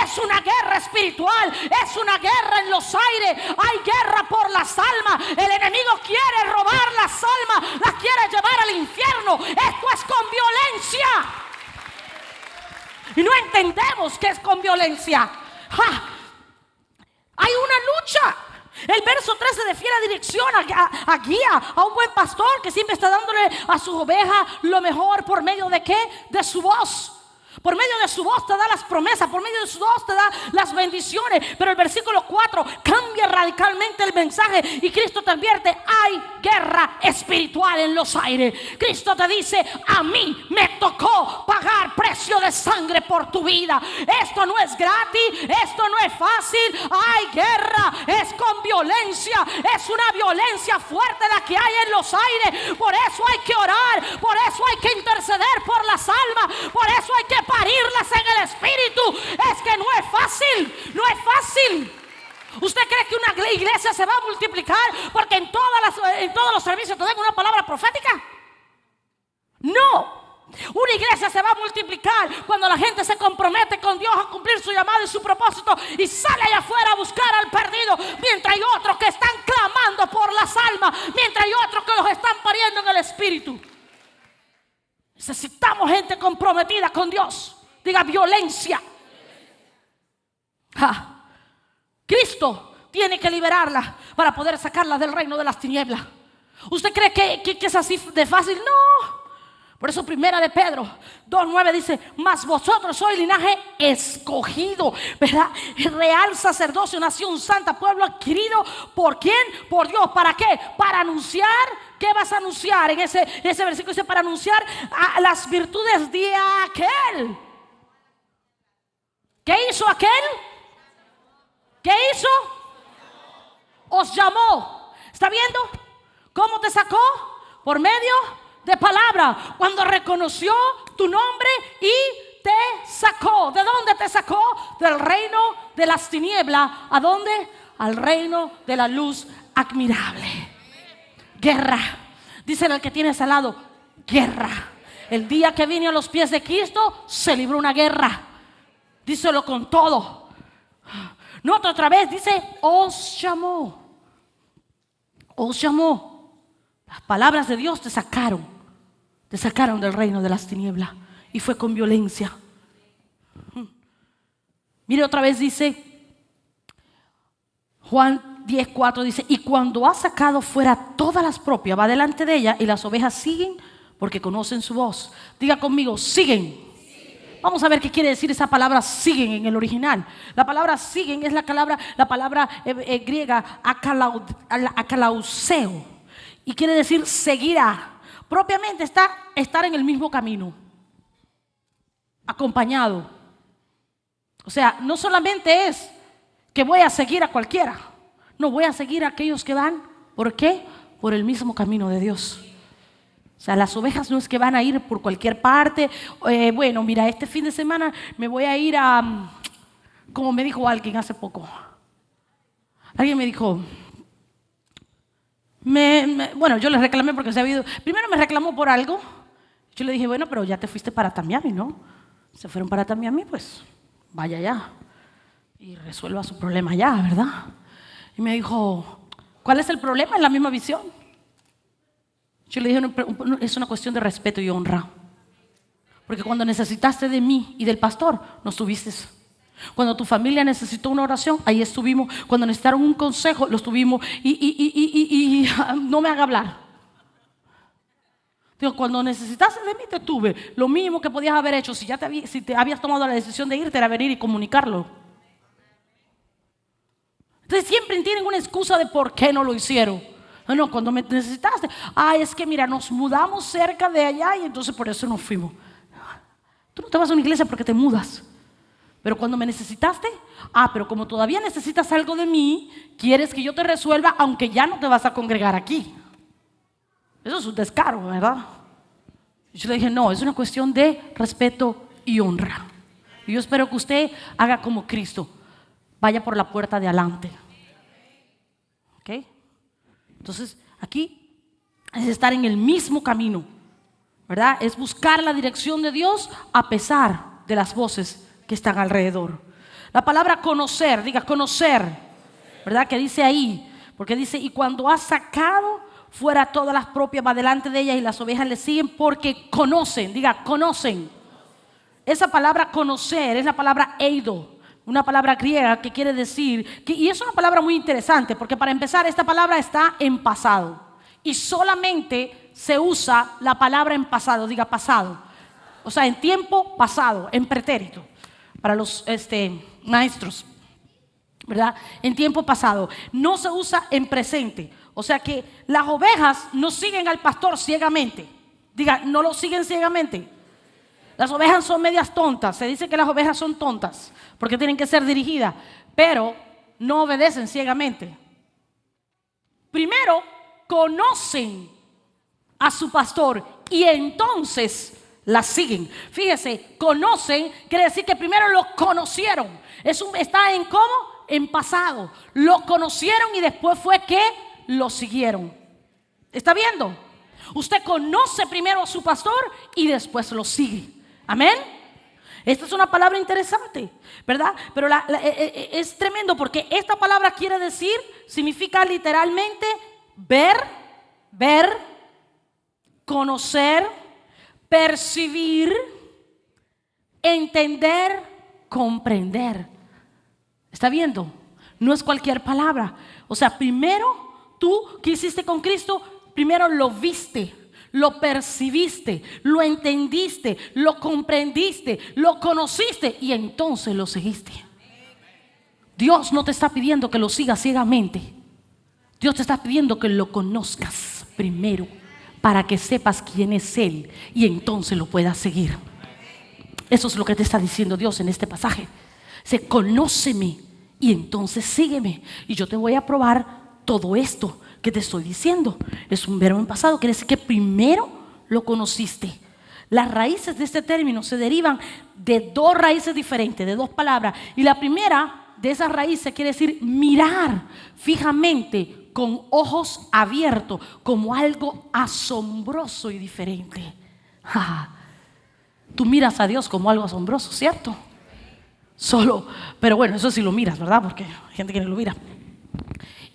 Es una guerra espiritual, es una guerra en los aires, hay guerra por las almas. El enemigo quiere robar las almas, las quiere llevar al infierno. Esto es con violencia y no entendemos que es con violencia. ¡Ja! Hay una lucha. El verso 3 se refiere a dirección, a guía, a un buen pastor que siempre está dándole a sus ovejas lo mejor. ¿Por medio de qué? De su voz. Por medio de su voz te da las promesas, por medio de su voz te da las bendiciones. Pero el versículo 4 cambia radicalmente el mensaje y Cristo te advierte, hay guerra espiritual en los aires. Cristo te dice, a mí me tocó pagar precio de sangre por tu vida. Esto no es gratis, esto no es fácil. Hay guerra, es con violencia, es una violencia fuerte la que hay en los aires. Por eso hay que orar, por eso hay que interceder por las almas, por eso hay que parirlas en el espíritu. Es que no es fácil, no es fácil. ¿Usted cree que una iglesia se va a multiplicar porque en todos los servicios te den una palabra profética? No. Una iglesia se va a multiplicar cuando la gente se compromete con Dios a cumplir su llamado y su propósito y sale allá afuera a buscar al perdido, mientras hay otros que están clamando por las almas, mientras hay otros que los están pariendo en el espíritu. Necesitamos gente comprometida con Dios. Diga, violencia. Cristo tiene que liberarla para poder sacarla del reino de las tinieblas. ¿Usted cree que es así de fácil? No. Por eso primera de Pedro 2:9 dice, mas vosotros sois linaje escogido, ¿verdad? Real sacerdocio, nación santa, pueblo adquirido. ¿Por quién? Por Dios. ¿Para qué? Para anunciar. ¿Qué vas a anunciar? En ese versículo dice, para anunciar las virtudes de aquel. ¿Qué hizo aquel? ¿Qué hizo? Os llamó. ¿Está viendo cómo te sacó? Por medio de palabra. Cuando reconoció tu nombre y te sacó. ¿De dónde te sacó? Del reino de las tinieblas. ¿A dónde? Al reino de la luz admirable. Guerra. Dice el que tienes al lado, guerra. El día que vine a los pies de Cristo se libró una guerra. Díselo con todo. Nota otra vez, dice, os llamó. Os llamó. Las palabras de Dios te sacaron del reino de las tinieblas. Y fue con violencia. Mire otra vez, dice Juan 10:4, dice, y cuando ha sacado fuera todas las propias, va delante de ella y las ovejas siguen porque conocen su voz. Diga conmigo, siguen. Vamos a ver qué quiere decir esa palabra siguen en el original. La palabra siguen es la palabra griega akalauseo y quiere decir seguirá. Propiamente está estar en el mismo camino, acompañado. O sea, no solamente es que voy a seguir a cualquiera, no, voy a seguir a aquellos que van. ¿Por qué? Por el mismo camino de Dios. O sea, las ovejas no es que van a ir por cualquier parte. Bueno, mira, este fin de semana me voy a ir a... Como me dijo alguien hace poco. Alguien me dijo... Bueno, yo le reclamé porque se ha habido... Primero me reclamó por algo. Yo le dije, bueno, pero ya te fuiste para Tamiami, ¿no? Se fueron para Tamiami, pues vaya allá y resuelva su problema allá, ¿verdad? Y me dijo, ¿cuál es el problema? Es la misma visión. Yo le dije, no, es una cuestión de respeto y honra. Porque cuando necesitaste de mí y del pastor, no estuviste. Cuando tu familia necesitó una oración, ahí estuvimos. Cuando necesitaron un consejo, lo estuvimos. Y no me haga hablar. Digo, cuando necesitaste de mí, te tuve. Lo mínimo que podías haber hecho, si te habías tomado la decisión de irte, era venir y comunicarlo. Ustedes siempre tienen una excusa de por qué no lo hicieron. No, cuando me necesitaste. Es que mira, nos mudamos cerca de allá y entonces por eso nos fuimos. Tú no te vas a una iglesia porque te mudas. Pero cuando me necesitaste, pero como todavía necesitas algo de mí, quieres que yo te resuelva aunque ya no te vas a congregar aquí. Eso es un descaro, ¿verdad? Yo le dije, no, es una cuestión de respeto y honra. Y yo espero que usted haga como Cristo. Vaya por la puerta de adelante. ¿Ok? Entonces, aquí es estar en el mismo camino, ¿verdad? Es buscar la dirección de Dios a pesar de las voces que están alrededor. La palabra conocer, diga conocer, ¿verdad? Que dice ahí, porque dice, y cuando ha sacado fuera todas las propias, va delante de ellas y las ovejas le siguen porque conocen, diga conocen. Esa palabra conocer es la palabra eido, una palabra griega que quiere decir, y es una palabra muy interesante, porque para empezar esta palabra está en pasado, y solamente se usa la palabra en pasado, diga pasado, o sea en tiempo pasado, en pretérito, para los maestros, ¿verdad? En tiempo pasado, no se usa en presente, o sea que las ovejas no siguen al pastor ciegamente, diga, no lo siguen ciegamente. Las ovejas son medias tontas, se dice que las ovejas son tontas porque tienen que ser dirigidas, pero no obedecen ciegamente. Primero conocen a su pastor y entonces la siguen. Fíjese, conocen quiere decir que primero lo conocieron. Está en ¿cómo? En pasado. Lo conocieron y después fue que lo siguieron. ¿Está viendo? Usted conoce primero a su pastor y después lo sigue. Amén. Esta es una palabra interesante, ¿verdad? Pero es tremendo porque esta palabra quiere decir, significa literalmente ver, conocer, percibir, entender, comprender. ¿Está viendo? No es cualquier palabra. O sea, primero tú que hiciste con Cristo, primero lo viste, lo percibiste, lo entendiste, lo comprendiste, lo conociste y entonces lo seguiste. Dios no te está pidiendo que lo sigas ciegamente. Dios te está pidiendo que lo conozcas primero para que sepas quién es Él y entonces lo puedas seguir. Eso es lo que te está diciendo Dios en este pasaje. Dice, conóceme y entonces sígueme y yo te voy a probar todo esto que te estoy diciendo. Es un verbo en pasado, quiere decir que primero lo conociste. Las raíces de este término se derivan de dos raíces diferentes, de dos palabras. Y la primera de esas raíces quiere decir mirar fijamente con ojos abiertos, como algo asombroso y diferente. Tú miras a Dios como algo asombroso, ¿cierto? Pero bueno, eso sí lo miras, ¿verdad? Porque hay gente que no lo mira.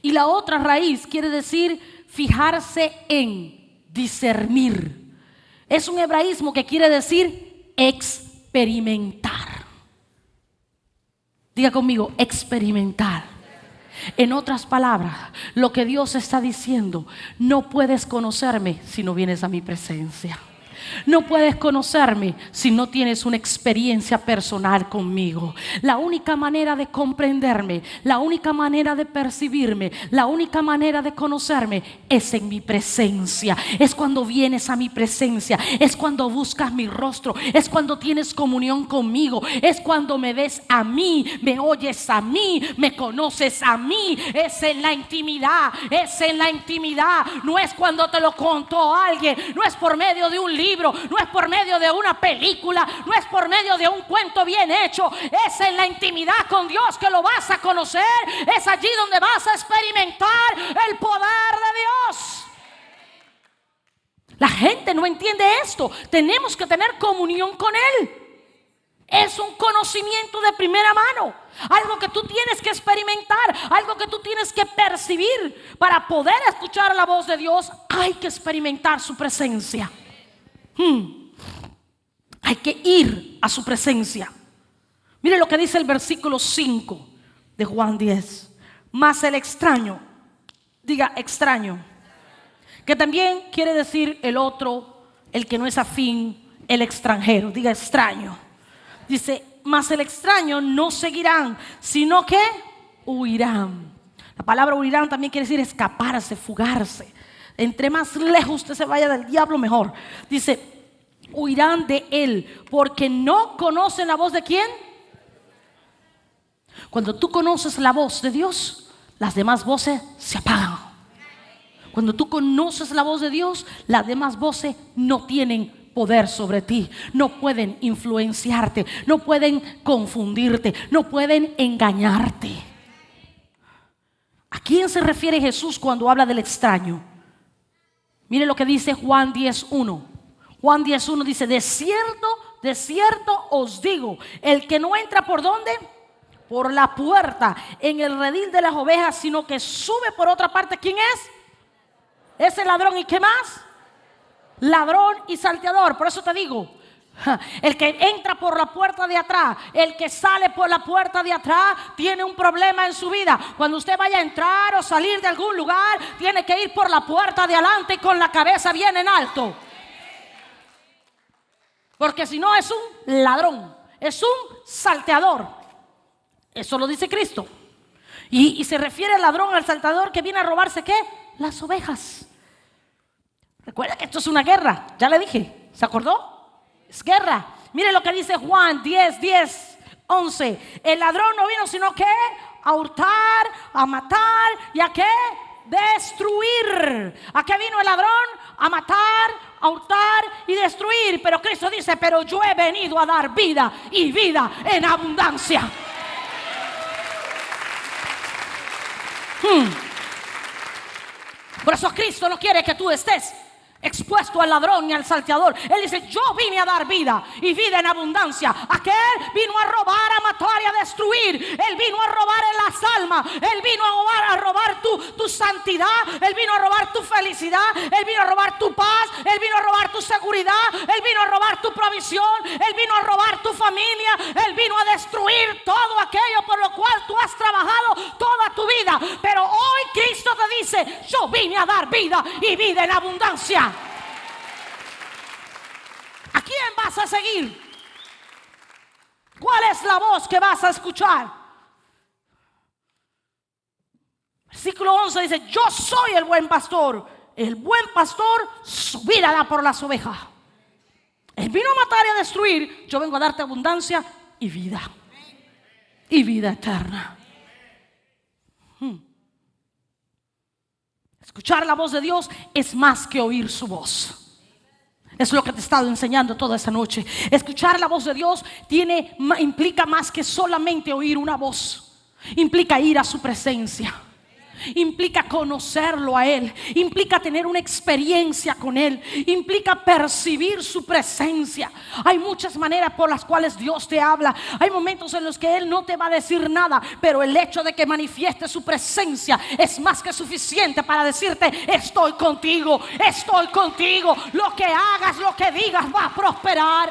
Y la otra raíz quiere decir fijarse en, discernir. Es un hebraísmo que quiere decir experimentar. Diga conmigo, experimentar. En otras palabras, lo que Dios está diciendo, no puedes conocerme si no vienes a mi presencia. No puedes conocerme si no tienes una experiencia personal conmigo. La única manera de comprenderme, la única manera de percibirme, la única manera de conocerme es en mi presencia. Es cuando vienes a mi presencia, es cuando buscas mi rostro, es cuando tienes comunión conmigo, es cuando me ves a mí, me oyes a mí, me conoces a mí. Es en la intimidad, es en la intimidad. No es cuando te lo contó alguien, no es por medio de un libro, no es por medio de una película, no es por medio de un cuento bien hecho. Es en la intimidad con Dios que lo vas a conocer. Es allí donde vas a experimentar el poder de Dios. La gente no entiende esto. Tenemos que tener comunión con Él. Es un conocimiento de primera mano, algo que tú tienes que experimentar, algo que tú tienes que percibir. Para poder escuchar la voz de Dios hay que experimentar su presencia. Hay que ir a su presencia. Mire lo que dice el versículo 5 de Juan 10. Mas el extraño, diga extraño, que también quiere decir el otro, el que no es afín, el extranjero, diga extraño. Dice, mas el extraño no seguirán, sino que huirán. La palabra huirán también quiere decir escaparse, fugarse. Entre más lejos usted se vaya del diablo, mejor. Dice, huirán de él, porque no conocen la voz de ¿quién? Cuando tú conoces la voz de Dios, las demás voces se apagan. Cuando tú conoces la voz de Dios, las demás voces no tienen poder sobre ti, no pueden influenciarte, no pueden confundirte, no pueden engañarte. ¿A quién se refiere Jesús cuando habla del extraño? Mire lo que dice Juan 10:1. Juan 10:1 dice, de cierto os digo, el que no entra ¿por dónde? Por la puerta en el redil de las ovejas, sino que sube por otra parte. ¿Quién es? Ese ladrón. ¿Y qué más? Ladrón y salteador. Por eso te digo, el que entra por la puerta de atrás, el que sale por la puerta de atrás, tiene un problema en su vida. Cuando usted vaya a entrar o salir de algún lugar, tiene que ir por la puerta de adelante y con la cabeza bien en alto. Porque si no es un ladrón, es un salteador. Eso lo dice Cristo. Y se refiere al ladrón, al salteador que viene a robarse ¿qué? Las ovejas. Recuerda que esto es una guerra, ya le dije, ¿se acordó? Es guerra. Mire lo que dice Juan 10:11. El ladrón no vino sino que a hurtar, a matar y a qué? Destruir. ¿A qué vino el ladrón? A matar, a hurtar y destruir. Pero Cristo dice, pero yo he venido a dar vida y vida en abundancia. Por eso Cristo no quiere que tú estés expuesto al ladrón ni al salteador. Él dice, yo vine a dar vida y vida en abundancia. Aquel vino a robar, a matar y a destruir. Él vino a robar en las almas. Él vino a robar tu santidad. Él vino a robar tu felicidad. Él vino a robar tu paz. Él vino a robar tu seguridad. Él vino a robar tu provisión. Él vino a robar tu familia. Él vino a destruir todo aquello por lo cual tú has trabajado toda tu vida. Pero hoy Cristo te dice, yo vine a dar vida y vida en abundancia. ¿A quién vas a seguir? ¿Cuál es la voz que vas a escuchar? Versículo 11 dice, yo soy el buen pastor. El buen pastor su vida da por las ovejas. Él vino a matar y a destruir. Yo vengo a darte abundancia y vida. Y vida eterna. Escuchar la voz de Dios es más que oír su voz. Es lo que te he estado enseñando toda esta noche. Escuchar la voz de Dios implica más que solamente oír una voz. Implica ir a su presencia. Implica conocerlo a Él. Implica tener una experiencia con Él. Implica percibir su presencia. Hay muchas maneras por las cuales Dios te habla. Hay momentos en los que Él no te va a decir nada, pero el hecho de que manifieste su presencia es más que suficiente para decirte, estoy contigo, estoy contigo. Lo que hagas, lo que digas va a prosperar.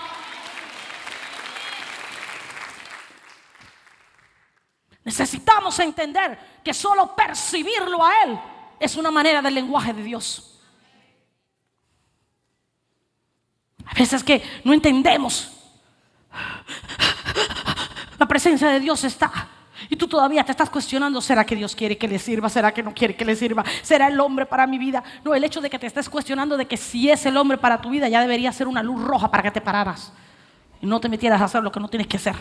Necesitamos entender que solo percibirlo a Él es una manera del lenguaje de Dios. A veces que no entendemos. La presencia de Dios está y tú todavía te estás cuestionando, ¿será que Dios quiere que le sirva? ¿Será que no quiere que le sirva? ¿Será el hombre para mi vida? No, el hecho de que te estés cuestionando de que si es el hombre para tu vida ya debería ser una luz roja para que te pararas y no te metieras a hacer lo que no tienes que hacer.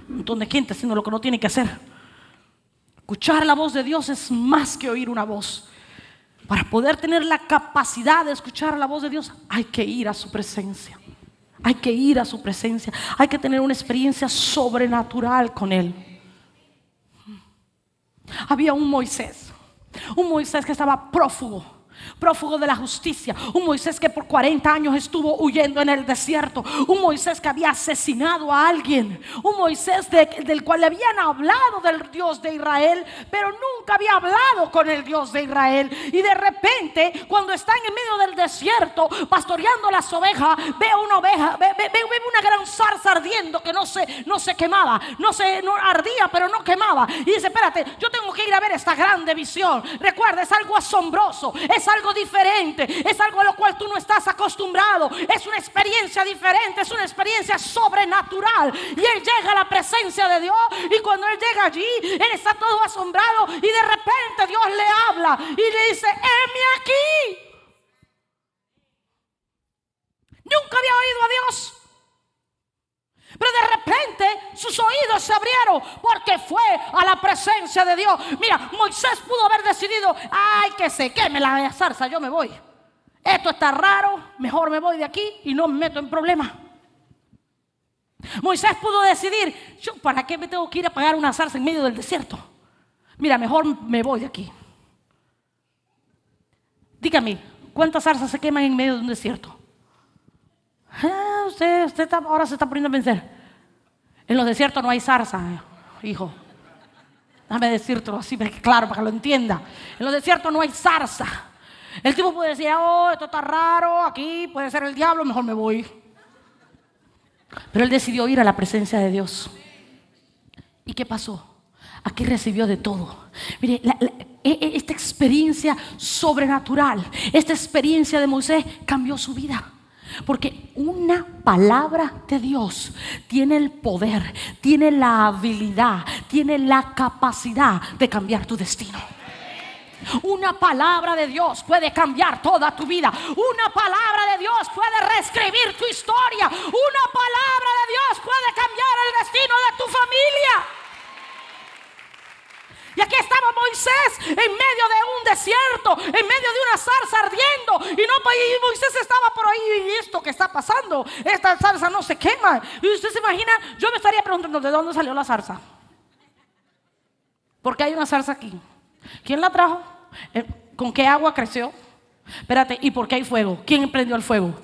Un montón de gente haciendo lo que no tiene que hacer. Escuchar la voz de Dios es más que oír una voz. Para poder tener la capacidad de escuchar la voz de Dios, hay que ir a su presencia. Hay que ir a su presencia. Hay que tener una experiencia sobrenatural con Él. Había un Moisés que estaba prófugo de la justicia. Un Moisés que por 40 años estuvo huyendo en el desierto. Un Moisés que había asesinado a alguien. Un Moisés del cual le habían hablado del Dios de Israel, pero nunca había hablado con el Dios de Israel. Y de repente, cuando están en medio del desierto pastoreando las ovejas, ve una gran zarza ardiendo que no se quemaba, no ardía, pero no quemaba. Y dice, espérate, yo tengo que ir a ver esta grande visión. Recuerda, es algo asombroso, es algo diferente, es algo a lo cual tú no estás acostumbrado, es una experiencia diferente, es una experiencia sobrenatural. Y él llega a la presencia de Dios, y cuando él llega allí, él está todo asombrado, y de repente Dios le habla y le dice: heme aquí. Nunca había oído a Dios, pero de repente sus oídos se abrieron porque fue a la presencia de Dios. Mira, Moisés pudo haber decidido: ay, que se queme la zarza, yo me voy. Esto está raro, mejor me voy de aquí y no me meto en problemas. Moisés pudo decidir: yo, ¿para qué me tengo que ir a apagar una zarza en medio del desierto? Mira, mejor me voy de aquí. Dígame, ¿cuántas zarzas se queman en medio de un desierto? Usted ahora se está poniendo a pensar. En los desiertos no hay zarza, hijo. Déjame decírtelo así, claro, para que lo entienda. En los desiertos no hay zarza. El tipo puede decir: oh, esto está raro, aquí puede ser el diablo, mejor me voy. Pero él decidió ir a la presencia de Dios. ¿Y qué pasó? Aquí recibió de todo. Mire, esta experiencia sobrenatural, esta experiencia de Moisés cambió su vida. Porque una palabra de Dios tiene el poder, tiene la habilidad, tiene la capacidad de cambiar tu destino. Una palabra de Dios puede cambiar toda tu vida. Una palabra de Dios puede reescribir tu historia. Una palabra de Dios puede cambiar el destino de tu familia. Y aquí estaba Moisés en medio de un desierto, en medio de una zarza ardiendo, y Moisés estaba por ahí: ¿y esto qué está pasando? Esta zarza no se quema. Y usted se imagina, yo me estaría preguntando: ¿de dónde salió la zarza? Porque hay una zarza aquí. ¿Quién la trajo? ¿Con qué agua creció? Espérate, ¿y por qué hay fuego? ¿Quién prendió el fuego?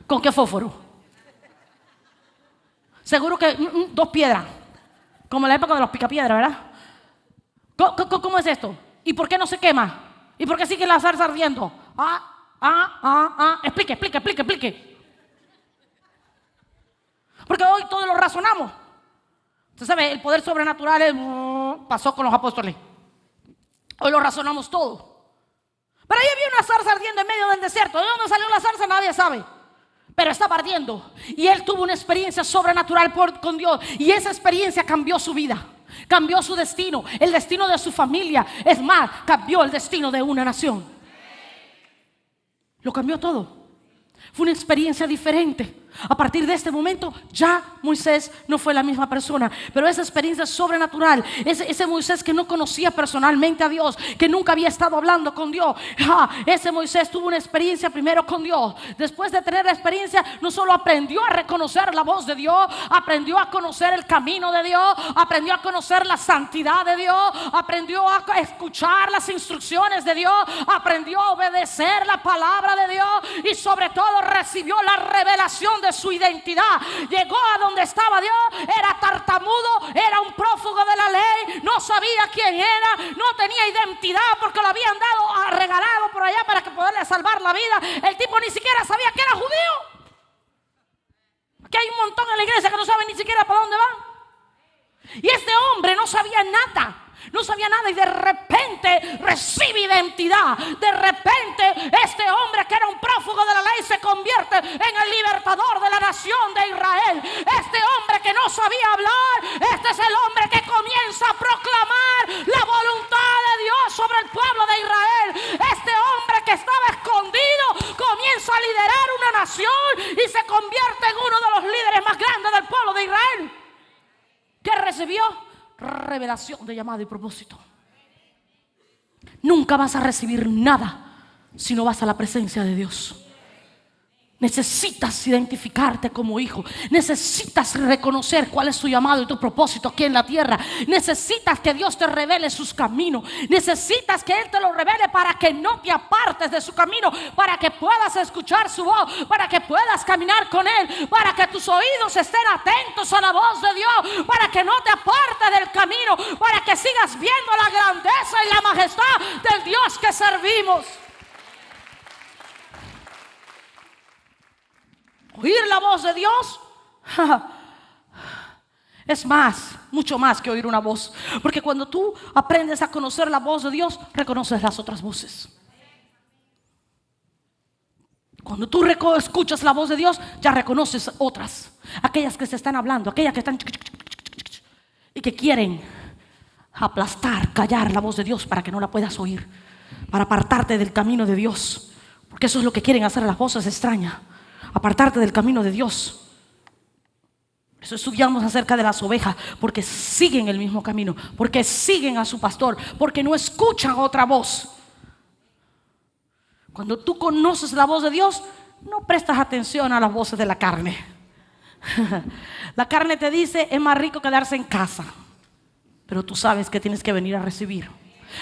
¿Con qué fósforo? Seguro que 2 piedras, como en la época de los picapiedras, ¿verdad? ¿Cómo es esto? ¿Y por qué no se quema? ¿Y por qué sigue la zarza ardiendo? Explique. Porque hoy todos lo razonamos. Usted sabe, el poder sobrenatural pasó con los apóstoles. Hoy lo razonamos todo. Pero ahí había una zarza ardiendo en medio del desierto. ¿De dónde salió la zarza? Nadie sabe. Pero estaba ardiendo. Y él tuvo una experiencia sobrenatural con Dios. Y esa experiencia cambió su vida. Cambió su destino, el destino de su familia. Es más, cambió el destino de una nación. Lo cambió todo. Fue una experiencia diferente. A partir de este momento ya Moisés no fue la misma persona. Pero esa experiencia sobrenatural, ese Moisés que no conocía personalmente a Dios, que nunca había estado hablando con Dios, ese Moisés tuvo una experiencia primero con Dios. Después de tener la experiencia, no solo aprendió a reconocer la voz de Dios, aprendió a conocer el camino de Dios, aprendió a conocer la santidad de Dios, aprendió a escuchar las instrucciones de Dios, aprendió a obedecer la palabra de Dios, y sobre todo recibió la revelación de su identidad. Llegó a donde estaba Dios, era tartamudo, era un prófugo de la ley, no sabía quién era, no tenía identidad porque lo habían dado regalado por allá para que poderle salvar la vida. El tipo ni siquiera sabía que era judío. Aquí hay un montón en la iglesia que no saben ni siquiera para dónde van. Y este hombre no sabía nada. No sabía nada, y de repente recibe identidad. De repente este hombre que era un prófugo de la ley se convierte en el libertador de la nación de Israel. Este hombre que no sabía hablar, este es el hombre que comienza a proclamar la voluntad de Dios sobre el pueblo de Israel. Este hombre que estaba escondido comienza a liderar una nación y se convierte en uno de los líderes más grandes del pueblo de Israel. ¿Qué recibió? Revelación de llamado y propósito. Nunca vas a recibir nada si no vas a la presencia de Dios. Necesitas identificarte como hijo. Necesitas reconocer cuál es tu llamado y tu propósito aquí en la tierra. Necesitas que Dios te revele sus caminos. Necesitas que Él te lo revele para que no te apartes de su camino, para que puedas escuchar su voz, para que puedas caminar con Él, para que tus oídos estén atentos a la voz de Dios, para que no te apartes del camino, para que sigas viendo la grandeza y la majestad del Dios que servimos. Oír la voz de Dios es más, mucho más que oír una voz. Porque cuando tú aprendes a conocer la voz de Dios, reconoces las otras voces. Cuando tú escuchas la voz de Dios, ya reconoces otras. Aquellas que se están hablando, aquellas que están y que quieren aplastar, callar la voz de Dios para que no la puedas oír, para apartarte del camino de Dios. Porque eso es lo que quieren hacer las voces extrañas, apartarte del camino de Dios. Por eso estudiamos acerca de las ovejas, porque siguen el mismo camino, porque siguen a su pastor, porque no escuchan otra voz. Cuando tú conoces la voz de Dios, no prestas atención a las voces de la carne. La carne te dice, es más rico quedarse en casa, pero tú sabes que tienes que venir a recibir.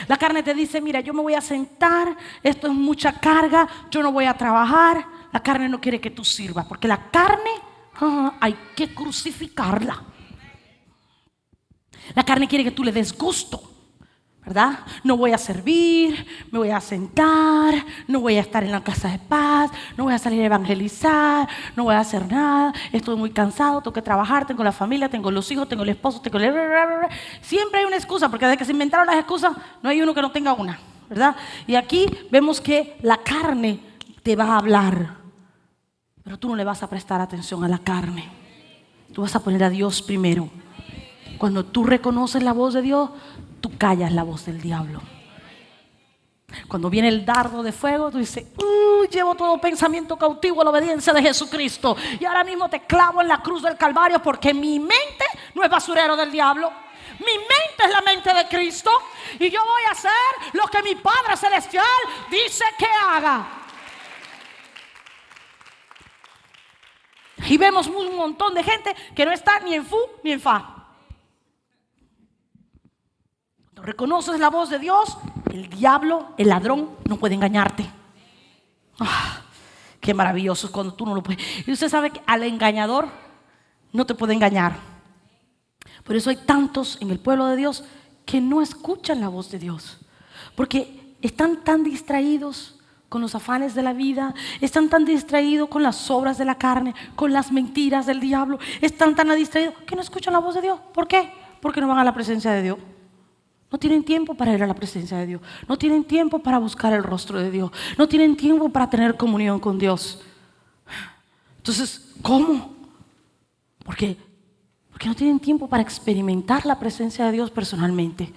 La carne te dice, mira, yo me voy a sentar, esto es mucha carga, yo no voy a trabajar. La carne no quiere que tú sirvas, porque la carne hay que crucificarla. La carne quiere que tú le des gusto, ¿verdad? No voy a servir, me voy a sentar, no voy a estar en la casa de paz, no voy a salir a evangelizar, no voy a hacer nada, estoy muy cansado, tengo que trabajar, tengo la familia, tengo los hijos, tengo el esposo, tengo el... Siempre hay una excusa, porque desde que se inventaron las excusas, no hay uno que no tenga una, ¿verdad? Y aquí vemos que la carne te va a hablar, pero tú no le vas a prestar atención a la carne. Tú vas a poner a Dios primero. Cuando tú reconoces la voz de Dios, tú callas la voz del diablo. Cuando viene el dardo de fuego, tú dices, llevo todo pensamiento cautivo a la obediencia de Jesucristo. Y ahora mismo te clavo en la cruz del Calvario, porque mi mente no es basurero del diablo. Mi mente es la mente de Cristo. Y yo voy a hacer lo que mi Padre Celestial dice que haga. Y vemos un montón de gente que no está ni en fu ni en fa. Cuando reconoces la voz de Dios, el diablo, el ladrón, no puede engañarte. Qué maravilloso es cuando tú no lo puedes. Y usted sabe que al engañador no te puede engañar. Por eso hay tantos en el pueblo de Dios que no escuchan la voz de Dios, porque están tan distraídos con los afanes de la vida, están tan distraídos con las obras de la carne, con las mentiras del diablo, están tan distraídos que no escuchan la voz de Dios. ¿Por qué? Porque no van a la presencia de Dios. No tienen tiempo para ir a la presencia de Dios, no tienen tiempo para buscar el rostro de Dios, no tienen tiempo para tener comunión con Dios. Entonces, ¿cómo? Porque no tienen tiempo para experimentar la presencia de Dios personalmente.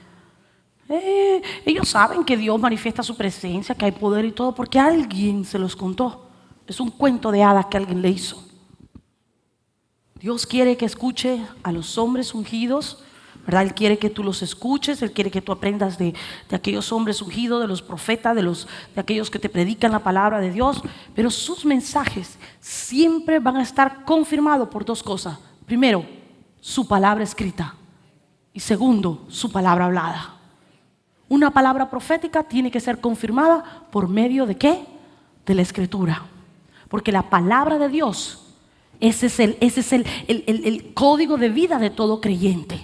Ellos saben que Dios manifiesta su presencia, que hay poder y todo, porque alguien se los contó. Es un cuento de hadas que alguien le hizo. Dios quiere que escuche a los hombres ungidos, ¿verdad? Él quiere que tú los escuches, Él quiere que tú aprendas de aquellos hombres ungidos, de los profetas, de aquellos que te predican la palabra de Dios. Pero sus mensajes siempre van a estar confirmados por dos cosas. Primero, su palabra escrita. Y segundo, su palabra hablada. Una palabra profética tiene que ser confirmada por medio ¿de qué? De la escritura. Porque la palabra de Dios, ese es el código de vida de todo creyente.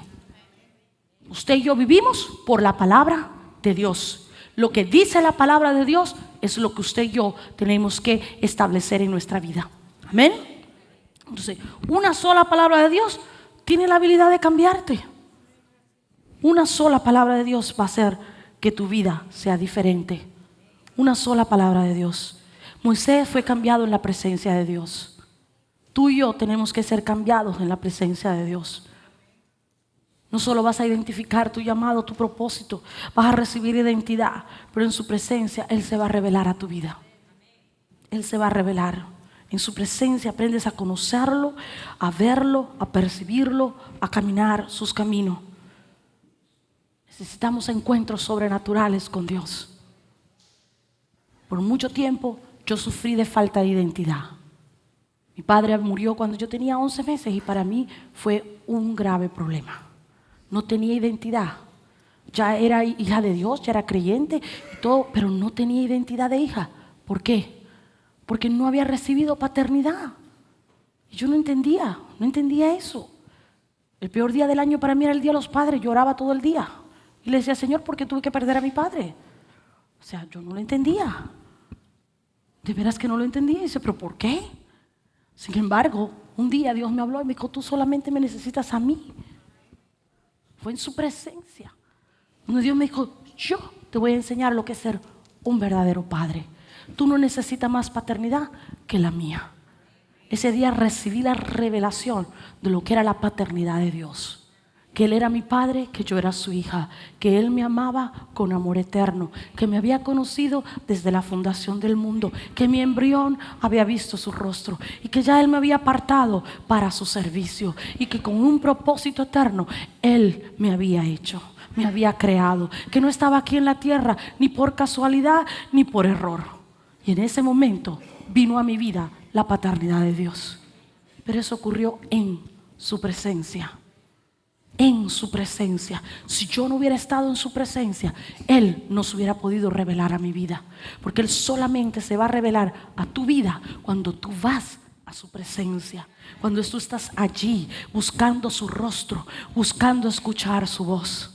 Usted y yo vivimos por la palabra de Dios. Lo que dice la palabra de Dios es lo que usted y yo tenemos que establecer en nuestra vida. Amén. Entonces, una sola palabra de Dios tiene la habilidad de cambiarte. Una sola palabra de Dios va a hacer que tu vida sea diferente. Una sola palabra de Dios. Moisés fue cambiado en la presencia de Dios. Tú y yo tenemos que ser cambiados en la presencia de Dios. No solo vas a identificar tu llamado, tu propósito, vas a recibir identidad, pero en su presencia Él se va a revelar a tu vida. Él se va a revelar. En su presencia aprendes a conocerlo, a verlo, a percibirlo, a caminar sus caminos. Necesitamos encuentros sobrenaturales con Dios. Por mucho tiempo yo sufrí de falta de identidad. Mi padre murió cuando yo tenía 11 meses y para mí fue un grave problema. No tenía identidad. Ya era hija de Dios, ya era creyente y todo, pero no tenía identidad de hija. ¿Por qué? Porque no había recibido paternidad. Y yo no entendía eso. El peor día del año para mí era el Día de los Padres. Lloraba todo el día. Y le decía, Señor, ¿por qué tuve que perder a mi padre? O sea, yo no lo entendía. De veras que no lo entendía. Y dice, ¿pero por qué? Sin embargo, un día Dios me habló y me dijo, tú solamente me necesitas a mí. Fue en su presencia donde Dios me dijo, yo te voy a enseñar lo que es ser un verdadero padre. tú no necesitas más paternidad que la mía. Ese día recibí la revelación de lo que era la paternidad de Dios. Que Él era mi padre, que yo era su hija, que Él me amaba con amor eterno, que me había conocido desde la fundación del mundo, que mi embrión había visto su rostro y que ya Él me había apartado para su servicio y que con un propósito eterno Él me había hecho, me había creado, que no estaba aquí en la tierra ni por casualidad ni por error. Y en ese momento vino a mi vida la paternidad de Dios. Pero eso ocurrió en su presencia. En su presencia. Si yo no hubiera estado en su presencia, Él no se hubiera podido revelar a mi vida, porque Él solamente se va a revelar a tu vida cuando tú vas a su presencia, cuando tú estás allí buscando su rostro, buscando escuchar su voz.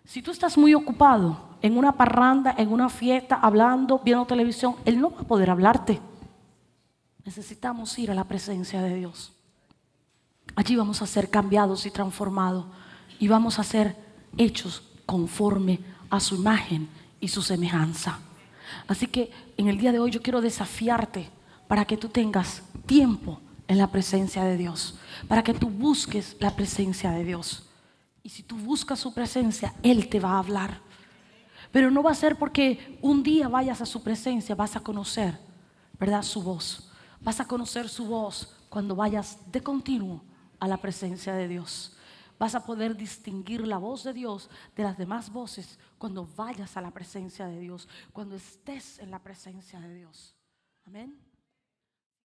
Si tú estás muy ocupado en una parranda, en una fiesta, hablando, viendo televisión, Él no va a poder hablarte. Necesitamos ir a la presencia de Dios. Allí vamos a ser cambiados y transformados y vamos a ser hechos conforme a su imagen y su semejanza. Así que en el día de hoy yo quiero desafiarte para que tú tengas tiempo en la presencia de Dios, para que tú busques la presencia de Dios. Y si tú buscas su presencia, Él te va a hablar. Pero no va a ser porque un día vayas a su presencia, vas a conocer, ¿verdad?, su voz. Vas a conocer su voz cuando vayas de continuo a la presencia de Dios. Vas a poder distinguir la voz de Dios de las demás voces cuando vayas a la presencia de Dios, cuando estés en la presencia de Dios. Amén.